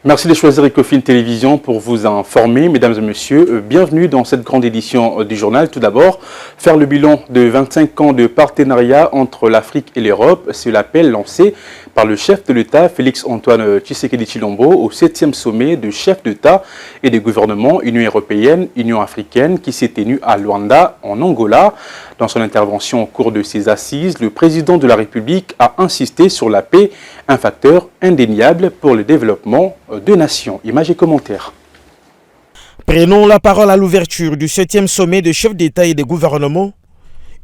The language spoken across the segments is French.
Merci de choisir Ecofin Télévision pour vous informer. Mesdames et messieurs, bienvenue dans cette grande édition du journal. Tout d'abord, faire le bilan de 25 ans de partenariat entre l'Afrique et l'Europe. C'est l'appel lancé par le chef de l'État, Félix-Antoine Tshisekedi Tshilombo, au 7e sommet de chefs d'État et de gouvernement Union européenne, Union africaine, qui s'est tenu à Luanda, en Angola. Dans son intervention au cours de ces assises, le président de la République a insisté sur la paix, un facteur indéniable pour le développement de nations. Images et commentaires. Prenons la parole à l'ouverture du 7e sommet de chefs d'État et de gouvernement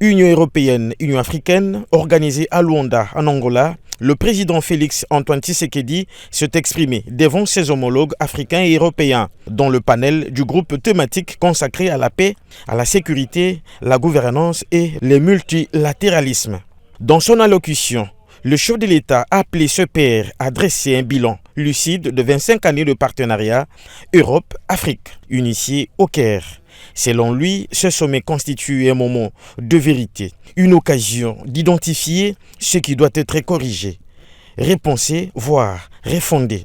Union européenne, Union africaine, organisé à Luanda, en Angola. Le président Félix-Antoine Tshisekedi s'est exprimé devant ses homologues africains et européens dans le panel du groupe thématique consacré à la paix, à la sécurité, la gouvernance et le multilatéralisme. Dans son allocution, le chef de l'État a appelé ce père à dresser un bilan lucide de 25 années de partenariat Europe-Afrique, initié au Caire. Selon lui, ce sommet constitue un moment de vérité, une occasion d'identifier ce qui doit être corrigé, repensé, voire refondé.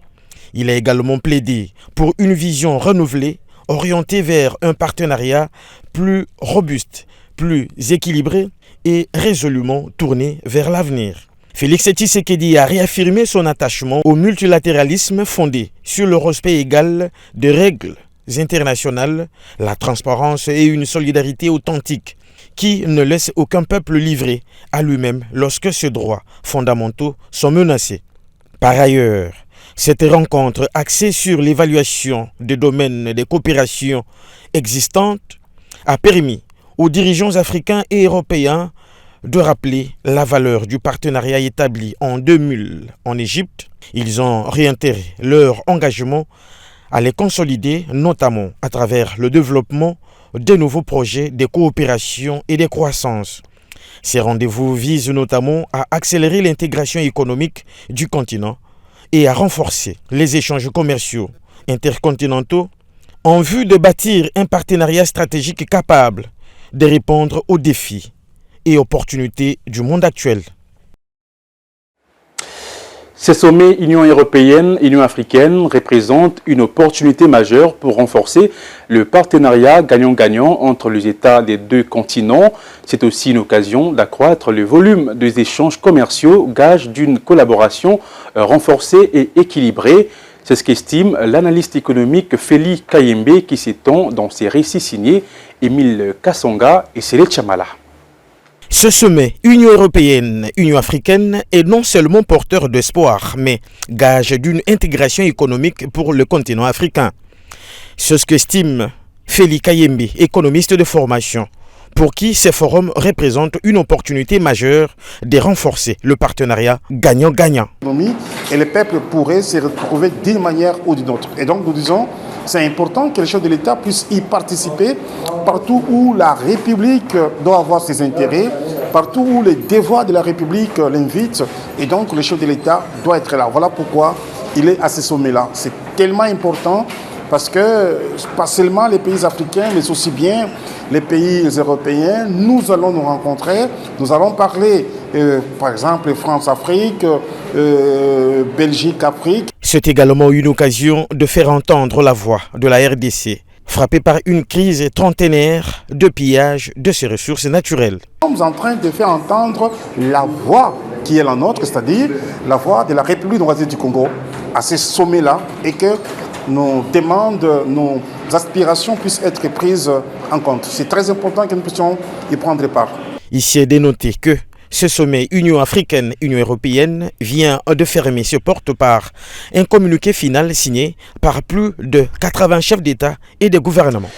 Il a également plaidé pour une vision renouvelée, orientée vers un partenariat plus robuste, plus équilibré et résolument tourné vers l'avenir. Félix Tshisekedi a réaffirmé son attachement au multilatéralisme fondé sur le respect égal des règles internationales, la transparence et une solidarité authentique qui ne laisse aucun peuple livré à lui-même lorsque ses droits fondamentaux sont menacés. Par ailleurs, cette rencontre axée sur l'évaluation des domaines de coopération existantes a permis aux dirigeants africains et européens de rappeler la valeur du partenariat établi en 2000 en Égypte. Ils ont réitéré leur engagement à les consolider, notamment à travers le développement de nouveaux projets de coopération et de croissance. Ces rendez-vous visent notamment à accélérer l'intégration économique du continent et à renforcer les échanges commerciaux intercontinentaux en vue de bâtir un partenariat stratégique capable de répondre aux défis et opportunités du monde actuel. Ces sommets Union européenne, Union africaine représentent une opportunité majeure pour renforcer le partenariat gagnant-gagnant entre les États des deux continents. C'est aussi une occasion d'accroître le volume des échanges commerciaux, gage d'une collaboration renforcée et équilibrée. C'est ce qu'estime l'analyste économique Félix Kayembe qui s'étend dans ses récits signés Émile Kassonga et Sélé Chamala. Ce sommet Union européenne, Union africaine est non seulement porteur d'espoir, mais gage d'une intégration économique pour le continent africain. C'est ce qu'estime Félix Kayembe, économiste de formation, pour qui ces forums représentent une opportunité majeure de renforcer le partenariat gagnant-gagnant. Et les peuples pourraient se retrouver d'une manière ou d'une autre. Et donc nous disons, c'est important que les chefs de l'État puissent y participer partout où la République doit avoir ses intérêts, partout où les devoirs de la République l'invitent. Et donc le chef de l'État doit être là. Voilà pourquoi il est à ce sommet-là. C'est tellement important parce que pas seulement les pays africains, mais aussi bien les pays européens, nous allons nous rencontrer, nous allons parler, par exemple, France-Afrique, Belgique-Afrique. C'est également une occasion de faire entendre la voix de la RDC, frappée par une crise trentenaire de pillage de ses ressources naturelles. Nous sommes en train de faire entendre la voix qui est la nôtre, c'est-à-dire la voix de la République démocratique du Congo à ce sommet-là, et que nos demandes, nos aspirations puissent être prises en compte. C'est très important que nous puissions y prendre part. Ici est dénoté que ce sommet Union africaine, Union européenne vient de fermer ses portes par un communiqué final signé par plus de 80 chefs d'État et de gouvernement.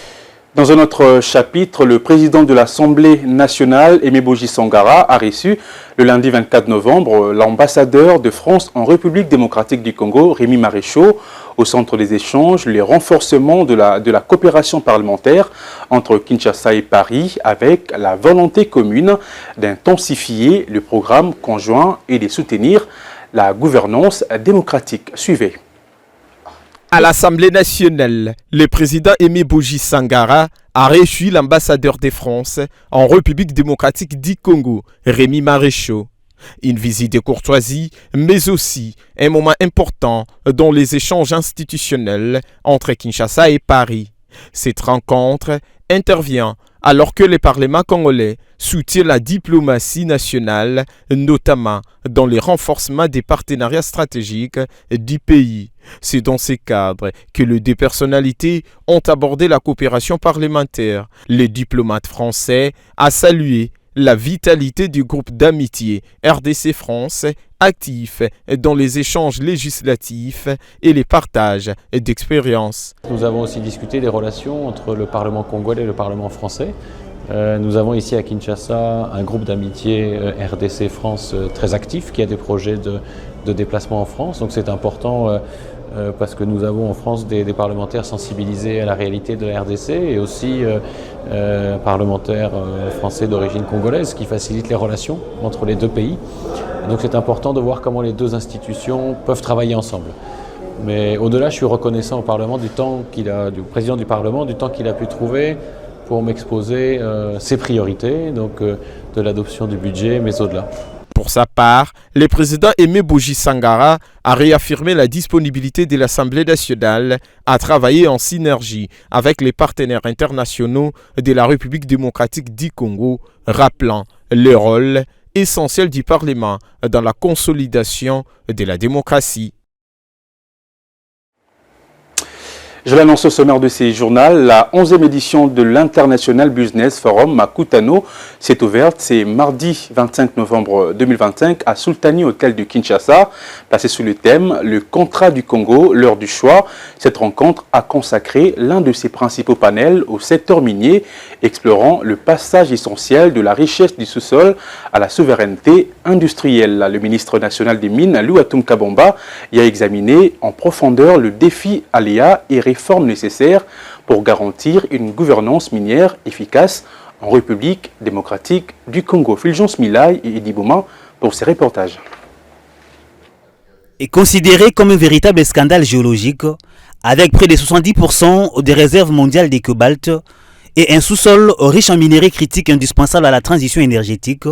Dans un autre chapitre, le président de l'Assemblée nationale, Aimé Boji Sangara, a reçu le lundi 24 novembre l'ambassadeur de France en République démocratique du Congo, Rémi Maréchaux, au centre des échanges, le renforcement de la coopération parlementaire entre Kinshasa et Paris avec la volonté commune d'intensifier le programme conjoint et de soutenir la gouvernance démocratique. Suivez. À l'Assemblée nationale, le président Aimé Boji Sangara a reçu l'ambassadeur de France en République démocratique du Congo, Rémi Maréchaux. Une visite de courtoisie, mais aussi un moment important dans les échanges institutionnels entre Kinshasa et Paris. Cette rencontre intervient alors que le Parlement congolais soutient la diplomatie nationale, notamment dans le renforcement des partenariats stratégiques du pays. C'est dans ces cadres que les deux personnalités ont abordé la coopération parlementaire. Le diplomate français a salué la vitalité du groupe d'amitié RDC-France, actif dans les échanges législatifs et les partages d'expériences. Nous avons aussi discuté des relations entre le Parlement congolais et le Parlement français. Nous avons ici à Kinshasa un groupe d'amitié RDC-France très actif qui a des projets de déplacement en France. Donc c'est important parce que nous avons en France des parlementaires sensibilisés à la réalité de la RDC et aussi parlementaires français d'origine congolaise qui facilitent les relations entre les deux pays. Et donc c'est important de voir comment les deux institutions peuvent travailler ensemble. Mais au-delà, je suis reconnaissant au Parlement du président du Parlement, du temps qu'il a pu trouver pour m'exposer ses priorités, donc de l'adoption du budget, mais au-delà. Pour sa part, le président Aimé Boji Sangara a réaffirmé la disponibilité de l'Assemblée nationale à travailler en synergie avec les partenaires internationaux de la République démocratique du Congo, rappelant le rôle essentiel du Parlement dans la consolidation de la démocratie. Je l'annonce au sommaire de ces journaux, la 11e édition de l'International Business Forum Makutano s'est ouverte. C'est mardi 25 novembre 2025 à Sultani Hôtel de Kinshasa, placé sous le thème « Le contrat du Congo, l'heure du choix ». Cette rencontre a consacré l'un de ses principaux panels au secteur minier, explorant le passage essentiel de la richesse du sous-sol à la souveraineté industrielle. Le ministre national des Mines, Louatum Kabomba, y a examiné en profondeur le défi aléa et réformes nécessaires pour garantir une gouvernance minière efficace en République démocratique du Congo. Fulgence Milay et Edi Bouma pour ces reportages. Est considéré comme un véritable scandale géologique, avec près de 70% des réserves mondiales de cobalt et un sous-sol riche en minerais critiques indispensables à la transition énergétique,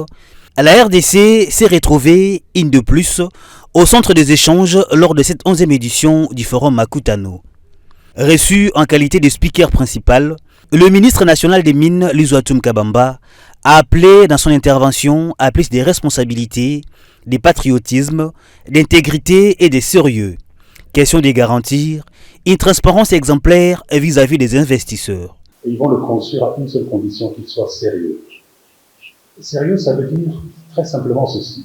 la RDC s'est retrouvée, une de plus, au centre des échanges lors de cette 11e édition du Forum Makutano. Reçu en qualité de speaker principal, le ministre national des Mines, Louatum Kabomba, a appelé dans son intervention à plus de responsabilités, de patriotisme, d'intégrité et de sérieux. Question de garantir une transparence exemplaire vis-à-vis des investisseurs. Et ils vont le construire à une seule condition, qu'il soit sérieux. Sérieux, ça veut dire très simplement ceci.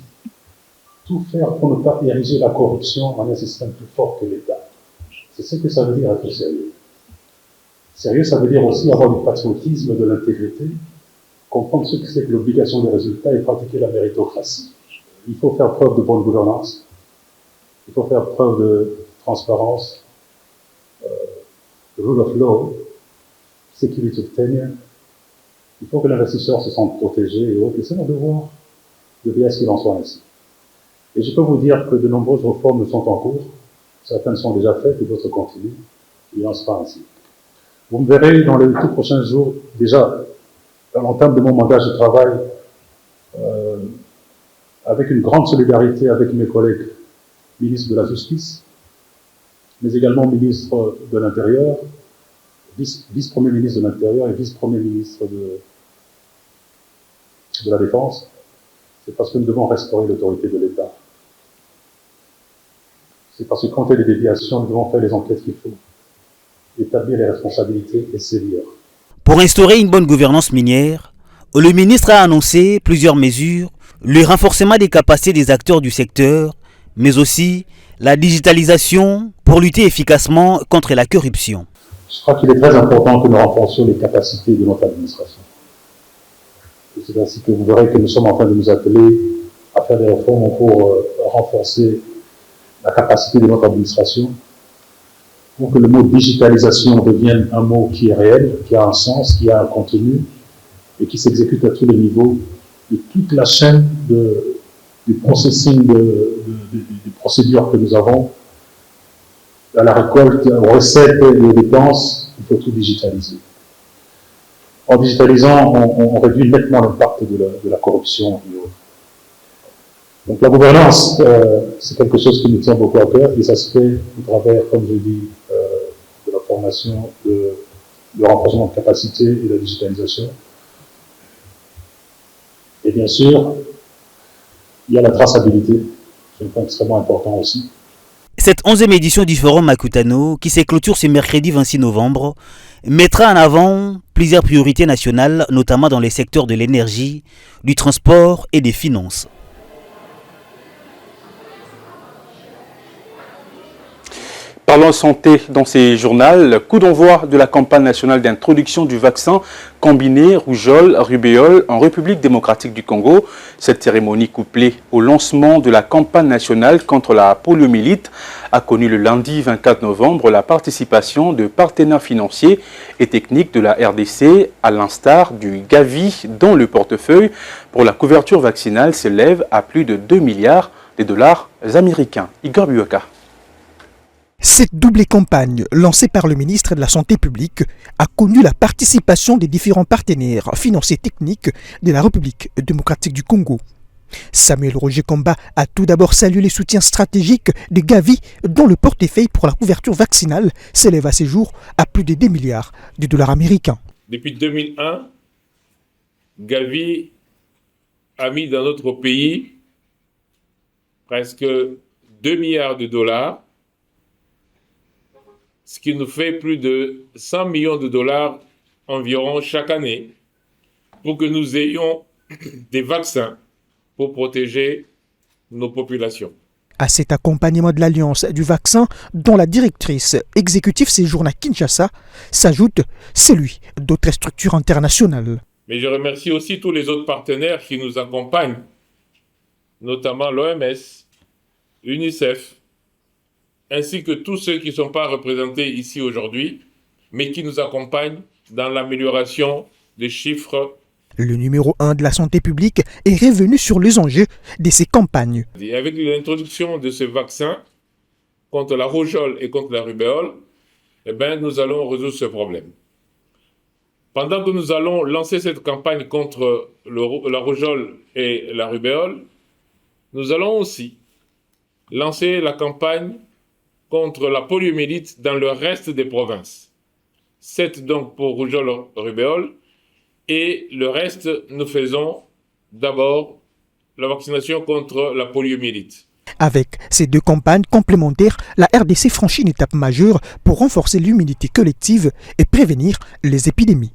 Tout faire pour ne pas ériger la corruption en un système plus fort que l'État. C'est ce que ça veut dire être sérieux. Sérieux, ça veut dire aussi avoir du patriotisme, de l'intégrité, comprendre ce que c'est que l'obligation de résultat et pratiquer la méritocratie. Il faut faire preuve de bonne gouvernance, il faut faire preuve de transparence, rule of law, security of tenure. Il faut que l'investisseur se sente protégé et autres. Et c'est notre devoir de veiller à ce qu'il en soit ainsi. Et je peux vous dire que de nombreuses réformes sont en cours. Certaines sont déjà faites et d'autres continuent. Il en sera ainsi. Vous me verrez dans les tout prochains jours, déjà, dans l'entame de mon mandat, je travaille avec une grande solidarité avec mes collègues ministres de la Justice, mais également ministre de l'Intérieur, vice-premier ministre de l'Intérieur et vice-premier ministre de la Défense. C'est parce que nous devons restaurer l'autorité de l'État. C'est parce que quand il y a des déviations, nous devons faire les enquêtes qu'il faut, établir les responsabilités et sévir. Pour instaurer une bonne gouvernance minière, le ministre a annoncé plusieurs mesures, le renforcement des capacités des acteurs du secteur, mais aussi la digitalisation pour lutter efficacement contre la corruption. Je crois qu'il est très important que nous renforcions les capacités de notre administration. C'est ainsi que vous verrez que nous sommes en train de nous atteler à faire des réformes pour renforcer la capacité de notre administration, pour que le mot digitalisation devienne un mot qui est réel, qui a un sens, qui a un contenu, et qui s'exécute à tous les niveaux de toute la chaîne du processing des procédures que nous avons, à la récolte, aux recettes et aux dépenses, il faut tout digitaliser. En digitalisant, on réduit nettement l'impact de la corruption et autres. Donc la gouvernance, c'est quelque chose qui nous tient beaucoup à cœur et ça se fait au travers, comme je dis, de la formation, de renforcement de capacité et de la digitalisation. Et bien sûr, il y a la traçabilité, c'est un point extrêmement important aussi. Cette 11e édition du Forum Makutano, qui se clôture ce mercredi 26 novembre, mettra en avant plusieurs priorités nationales, notamment dans les secteurs de l'énergie, du transport et des finances. Parlons santé dans ces journaux. Coup d'envoi de la campagne nationale d'introduction du vaccin combiné rougeole-rubéole en République démocratique du Congo. Cette cérémonie couplée au lancement de la campagne nationale contre la poliomyélite a connu le lundi 24 novembre la participation de partenaires financiers et techniques de la RDC, à l'instar du Gavi, dont le portefeuille pour la couverture vaccinale s'élève à plus de 2 milliards de dollars américains. Igor Buoka. Cette double campagne, lancée par le ministre de la Santé publique, a connu la participation des différents partenaires financiers techniques de la République démocratique du Congo. Samuel Roger Kamba a tout d'abord salué les soutiens stratégiques de Gavi, dont le portefeuille pour la couverture vaccinale s'élève à ce jour à plus de 2 milliards de dollars américains. Depuis 2001, Gavi a mis dans notre pays presque 2 milliards de dollars, ce qui nous fait plus de 100 millions de dollars environ chaque année pour que nous ayons des vaccins pour protéger nos populations. À cet accompagnement de l'Alliance du vaccin, dont la directrice exécutive séjourne à Kinshasa, s'ajoute celui d'autres structures internationales. Mais je remercie aussi tous les autres partenaires qui nous accompagnent, notamment l'OMS, l'UNICEF, ainsi que tous ceux qui ne sont pas représentés ici aujourd'hui, mais qui nous accompagnent dans l'amélioration des chiffres. Le numéro 1 de la santé publique est revenu sur les enjeux de ces campagnes. Et avec l'introduction de ce vaccin contre la rougeole et contre la rubéole, nous allons résoudre ce problème. Pendant que nous allons lancer cette campagne contre la rougeole et la rubéole, nous allons aussi lancer la campagne contre la poliomyélite dans le reste des provinces. 7 donc pour rougeole-rubéole et le reste, nous faisons d'abord la vaccination contre la poliomyélite. Avec ces deux campagnes complémentaires, la RDC franchit une étape majeure pour renforcer l'immunité collective et prévenir les épidémies.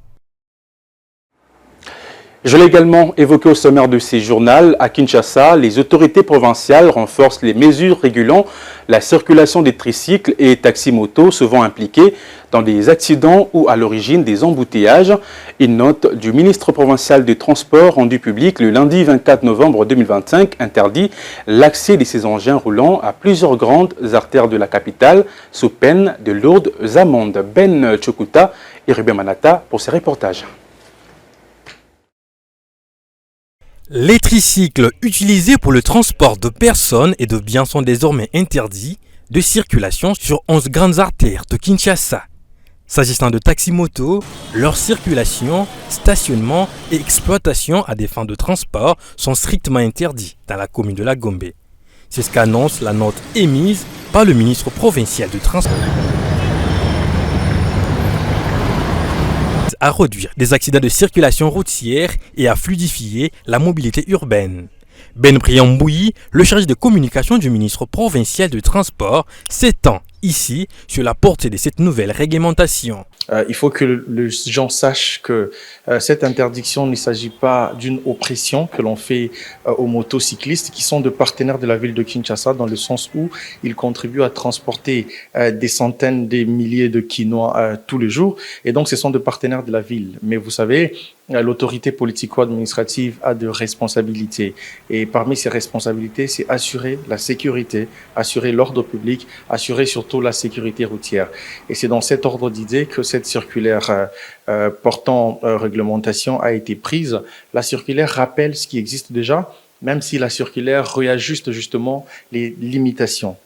Je l'ai également évoqué au sommaire de ces journaux. À Kinshasa, les autorités provinciales renforcent les mesures régulant la circulation des tricycles et taxis-motos souvent impliqués dans des accidents ou à l'origine des embouteillages. Une note du ministre provincial des Transports rendue publique le lundi 24 novembre 2025 interdit l'accès de ces engins roulants à plusieurs grandes artères de la capitale sous peine de lourdes amendes. Ben Chokuta et Ruben Manata pour ces reportages. Les tricycles utilisés pour le transport de personnes et de biens sont désormais interdits de circulation sur 11 grandes artères de Kinshasa. S'agissant de taxi-motos, leur circulation, stationnement et exploitation à des fins de transport sont strictement interdits dans la commune de la Gombe. C'est ce qu'annonce la note émise par le ministre provincial du Transport. À réduire des accidents de circulation routière et à fluidifier la mobilité urbaine. Ben Briambouyi, le chargé de communication du ministre provincial du Transport, s'étend ici sur la portée de cette nouvelle réglementation. Il faut que les gens sachent que cette interdiction ne s'agit pas d'une oppression que l'on fait aux motocyclistes qui sont de partenaires de la ville de Kinshasa dans le sens où ils contribuent à transporter des centaines, des milliers de quinoa tous les jours et donc ce sont des partenaires de la ville. Mais vous savez, l'autorité politico-administrative a de responsabilités et parmi ces responsabilités, c'est assurer la sécurité, assurer l'ordre public, assurer surtout la sécurité routière. Et c'est dans cet ordre d'idée que cette circulaire portant réglementation a été prise. La circulaire rappelle ce qui existe déjà, même si la circulaire réajuste justement les limitations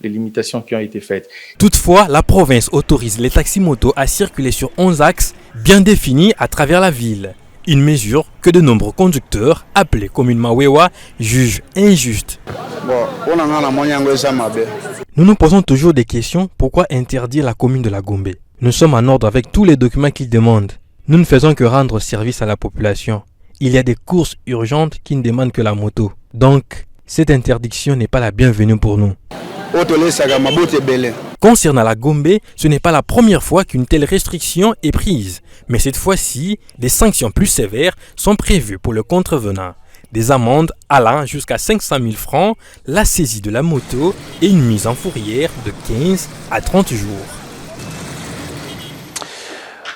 qui ont été faites. Toutefois, la province autorise les taxis-motos à circuler sur 11 axes bien définis à travers la ville. Une mesure que de nombreux conducteurs, appelés communément Wewa, jugent injuste. Nous nous posons toujours des questions. Pourquoi interdire la commune de la Gombe? Nous sommes en ordre avec tous les documents qu'ils demandent. Nous ne faisons que rendre service à la population. Il y a des courses urgentes qui ne demandent que la moto. Donc, cette interdiction n'est pas la bienvenue pour nous. Concernant la Gombe, ce n'est pas la première fois qu'une telle restriction est prise. Mais cette fois-ci, des sanctions plus sévères sont prévues pour le contrevenant. Des amendes allant jusqu'à 500 000 francs, la saisie de la moto et une mise en fourrière de 15 à 30 jours.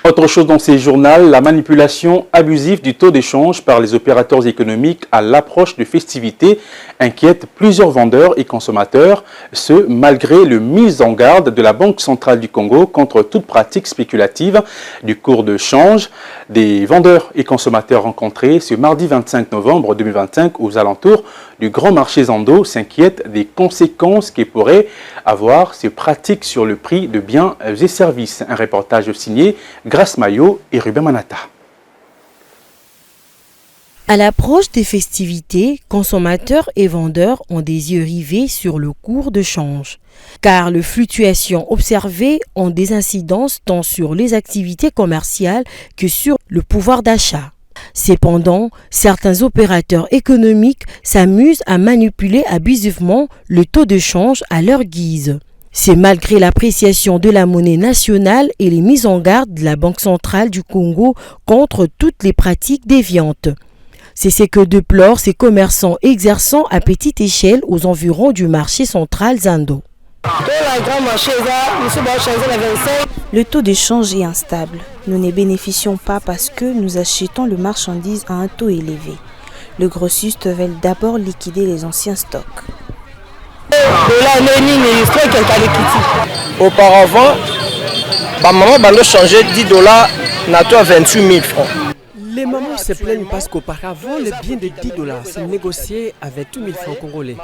Autre chose dans ces journaux, la manipulation abusive du taux d'échange par les opérateurs économiques à l'approche de festivités inquiète plusieurs vendeurs et consommateurs, ce malgré le mise en garde de la Banque centrale du Congo contre toute pratique spéculative du cours de change. Des vendeurs et consommateurs rencontrés ce mardi 25 novembre 2025 aux alentours du grand marché Zando s'inquiètent des conséquences que pourraient avoir ces pratiques sur le prix de biens et services. Un reportage signé Grace Mayo et Ruben Manata. À l'approche des festivités, consommateurs et vendeurs ont des yeux rivés sur le cours de change, car les fluctuations observées ont des incidences tant sur les activités commerciales que sur le pouvoir d'achat. Cependant, certains opérateurs économiques s'amusent à manipuler abusivement le taux de change à leur guise. C'est malgré l'appréciation de la monnaie nationale et les mises en garde de la Banque centrale du Congo contre toutes les pratiques déviantes. C'est ce que déplorent ces commerçants exerçant à petite échelle aux environs du marché central Zando. Le taux de change est instable. Nous ne bénéficions pas parce que nous achetons le marchandise à un taux élevé. Les grossistes veulent d'abord liquider les anciens stocks. Auparavant, maman a changé $10 à 28 000 francs. Les mamans se plaignent parce qu'auparavant, le bien de $10 se négociait à 28 000 francs congolais.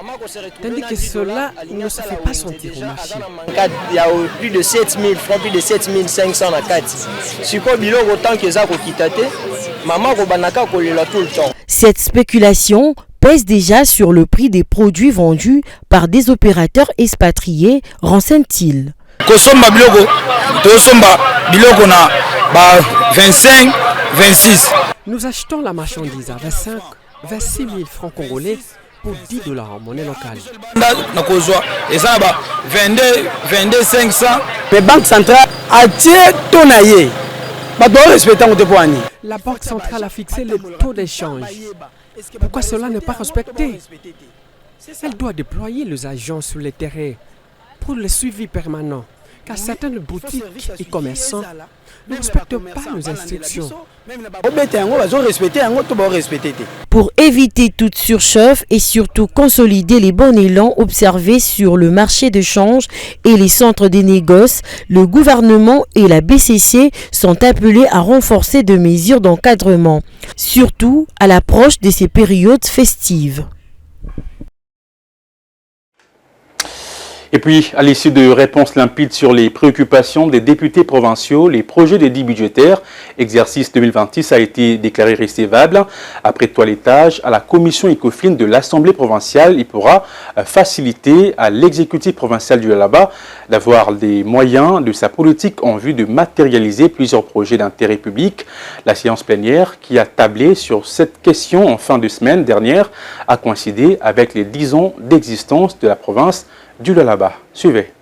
Tandis que cela ne se fait pas sentir au marché. Il y a plus de 7 000 francs, plus de 7 500 à 4. Si vous avez autant que ça, maman a tout le temps. Cette spéculation pèse déjà sur le prix des produits vendus par des opérateurs expatriés, renseigne-t-il. 25, 26. Nous achetons la marchandise à 25, 26 000 francs congolais pour $10 en monnaie locale. Et ça, 22 500. La Banque centrale a fixé le taux d'échange. Pourquoi cela n'est pas respecté? Elle doit déployer les agents sur le terrain pour le suivi permanent, car certaines boutiques et commerçants ne respectent pas nos instructions. Pour éviter toute surchauffe et surtout consolider les bons élans observés sur le marché de change et les centres des négoces, le gouvernement et la BCC sont appelés à renforcer des mesures d'encadrement, surtout à l'approche de ces périodes festives. Et puis, à l'issue de réponses limpides sur les préoccupations des députés provinciaux, les projets d'édit budgétaire exercice 2026 a été déclaré recevable. Après toilettage à la commission ECOFIN de l'Assemblée provinciale, il pourra faciliter à l'exécutif provincial du Lualaba d'avoir des moyens de sa politique en vue de matérialiser plusieurs projets d'intérêt public. La séance plénière qui a tablé sur cette question en fin de semaine dernière a coïncidé avec les 10 ans d'existence de la province du Lualaba. Suivez.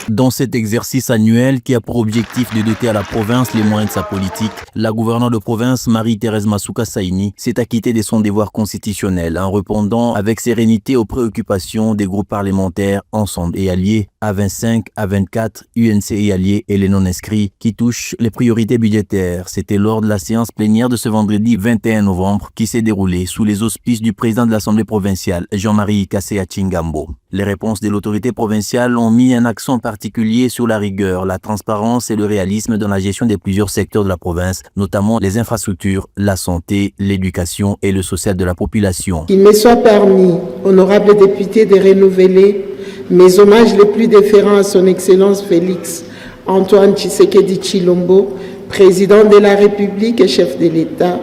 Dans cet exercice annuel qui a pour objectif de doter à la province les moyens de sa politique, la gouverneure de province Marie-Thérèse Masuka Saini s'est acquittée de son devoir constitutionnel en répondant avec sérénité aux préoccupations des groupes parlementaires ensemble et alliés A25, A24, UNC et alliés et les non-inscrits qui touchent les priorités budgétaires. C'était lors de la séance plénière de ce vendredi 21 novembre qui s'est déroulée sous les auspices du président de l'Assemblée provinciale, Jean-Marie Kassé Chingambo. Les réponses de l'autorité provinciale ont mis un accent particulier sur la rigueur, la transparence et le réalisme dans la gestion de plusieurs secteurs de la province, notamment les infrastructures, la santé, l'éducation et le social de la population. Qu'il me soit permis, honorable député, de renouveler mes hommages les plus déférents à son Excellence Félix Antoine Tshisekedi Tshilombo, Président de la République et chef de l'État,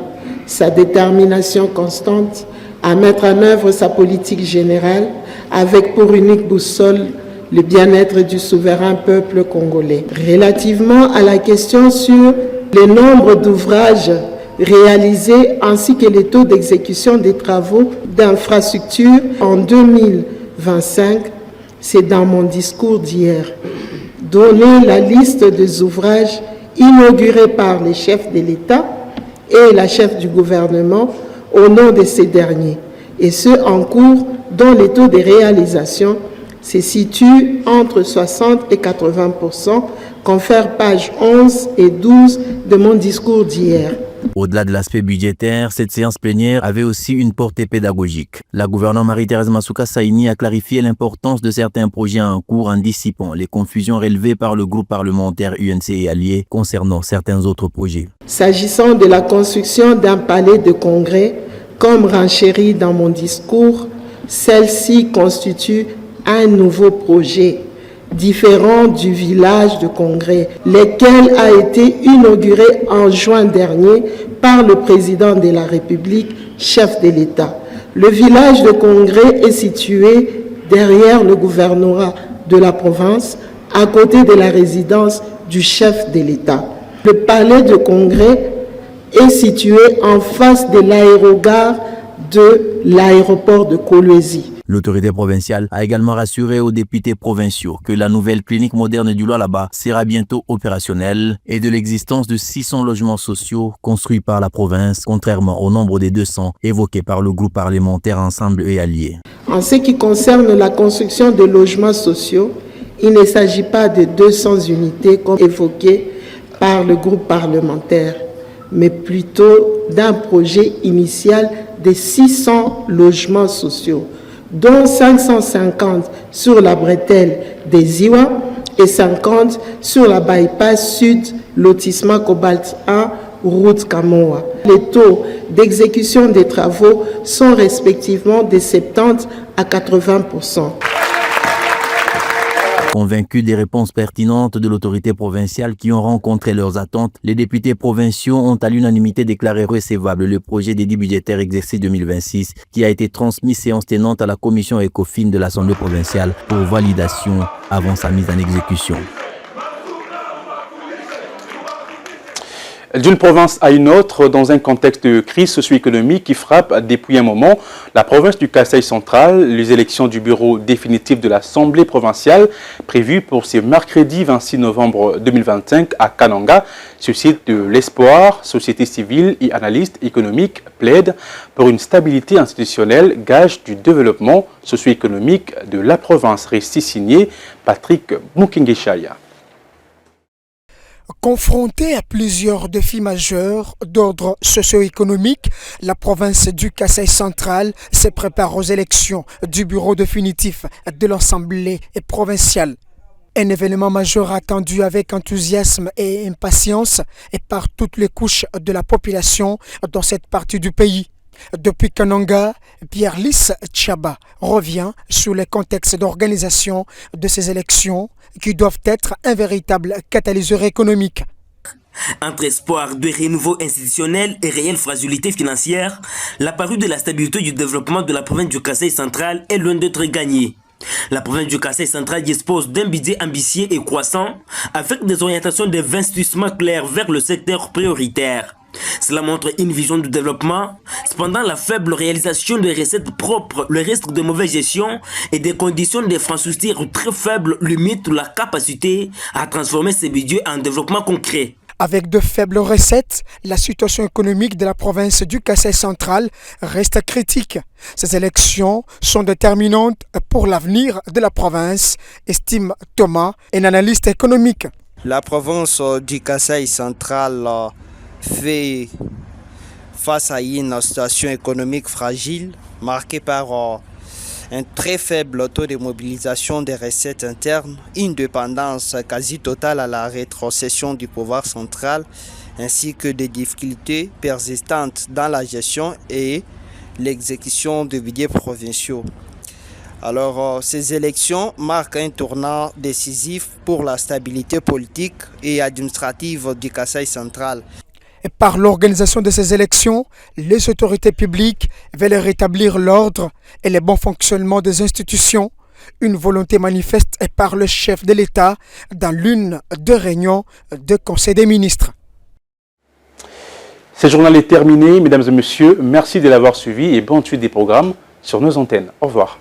sa détermination constante à mettre en œuvre sa politique générale avec pour unique boussole le bien-être du souverain peuple congolais. Relativement à la question sur le nombre d'ouvrages réalisés ainsi que les taux d'exécution des travaux d'infrastructure en 2025, c'est dans mon discours d'hier. Donner la liste des ouvrages inaugurés par les chefs de l'État et la chef du gouvernement au nom de ces derniers, et ceux en cours dont les taux de réalisation se situent entre 60 et 80%, confère pages 11 et 12 de mon discours d'hier. Au-delà de l'aspect budgétaire, cette séance plénière avait aussi une portée pédagogique. La gouverneure Marie-Thérèse Masuka Saini a clarifié l'importance de certains projets en cours en dissipant les confusions relevées par le groupe parlementaire UNC et alliés concernant certains autres projets. S'agissant de la construction d'un palais de congrès, comme renchéri dans mon discours, celle-ci constitue un nouveau projet différent du village de congrès, lequel a été inauguré en juin dernier par le président de la République, chef de l'État. Le village de congrès est situé derrière le gouvernorat de la province, à côté de la résidence du chef de l'État. Le palais de congrès est situé en face de l'aérogare de l'aéroport de Kolwezi. L'autorité provinciale a également rassuré aux députés provinciaux que la nouvelle clinique moderne du Lualaba sera bientôt opérationnelle et de l'existence de 600 logements sociaux construits par la province, contrairement au nombre des 200 évoqués par le groupe parlementaire Ensemble et Alliés. En ce qui concerne la construction de logements sociaux, il ne s'agit pas de 200 unités comme évoqué par le groupe parlementaire, mais plutôt d'un projet initial de 600 logements sociaux, dont 550 sur la bretelle des Iwa et 50 sur la bypass sud, lotissement Cobalt 1, route Kamoa. Les taux d'exécution des travaux sont respectivement de 70 à 80%. Convaincus des réponses pertinentes de l'autorité provinciale qui ont rencontré leurs attentes, les députés provinciaux ont à l'unanimité déclaré recevable le projet d'édit budgétaire exercice 2026 qui a été transmis séance tenante à la commission ECOFIN de l'Assemblée provinciale pour validation avant sa mise en exécution. D'une province à une autre, dans un contexte de crise socio-économique qui frappe depuis un moment la province du Kasaï central, les élections du bureau définitif de l'Assemblée provinciale prévues pour ce mercredi 26 novembre 2025 à Kananga suscitent de l'espoir. Société civile et analystes économiques plaident pour une stabilité institutionnelle, gage du développement socio-économique de la province. Récit signé Patrick Mukingeshaya. Confrontée à plusieurs défis majeurs d'ordre socio-économique, la province du Kasaï central se prépare aux élections du bureau définitif de l'Assemblée provinciale. Un événement majeur attendu avec enthousiasme et impatience et par toutes les couches de la population dans cette partie du pays. Depuis Kananga, Pierre-Lys Tchaba revient sur les contextes d'organisation de ces élections qui doivent être un véritable catalyseur économique. Entre espoir de renouveau institutionnel et réelle fragilité financière, l'apparu de la stabilité du développement de la province du Kasaï central est loin d'être gagné. La province du Kasaï central dispose d'un budget ambitieux et croissant avec des orientations d'investissement claires vers le secteur prioritaire. Cela montre une vision du développement. Cependant, la faible réalisation des recettes propres, le risque de mauvaise gestion et des conditions d'infrastructure très faibles limitent la capacité à transformer ces budgets en développement concret. Avec de faibles recettes, la situation économique de la province du Kasaï central reste critique. Ces élections sont déterminantes pour l'avenir de la province, estime Thomas, un analyste économique. La province du Kasaï central fait face à une situation économique fragile, marquée par un très faible taux de mobilisation des recettes internes, une dépendance quasi totale à la rétrocession du pouvoir central, ainsi que des difficultés persistantes dans la gestion et l'exécution des budgets provinciaux. Alors, ces élections marquent un tournant décisif pour la stabilité politique et administrative du Kasaï central. Et par l'organisation de ces élections, les autorités publiques veulent rétablir l'ordre et le bon fonctionnement des institutions. Une volonté manifeste est par le chef de l'État dans l'une des réunions du Conseil des ministres. Ce journal est terminé, mesdames et messieurs. Merci de l'avoir suivi et bonne suite des programmes sur nos antennes. Au revoir.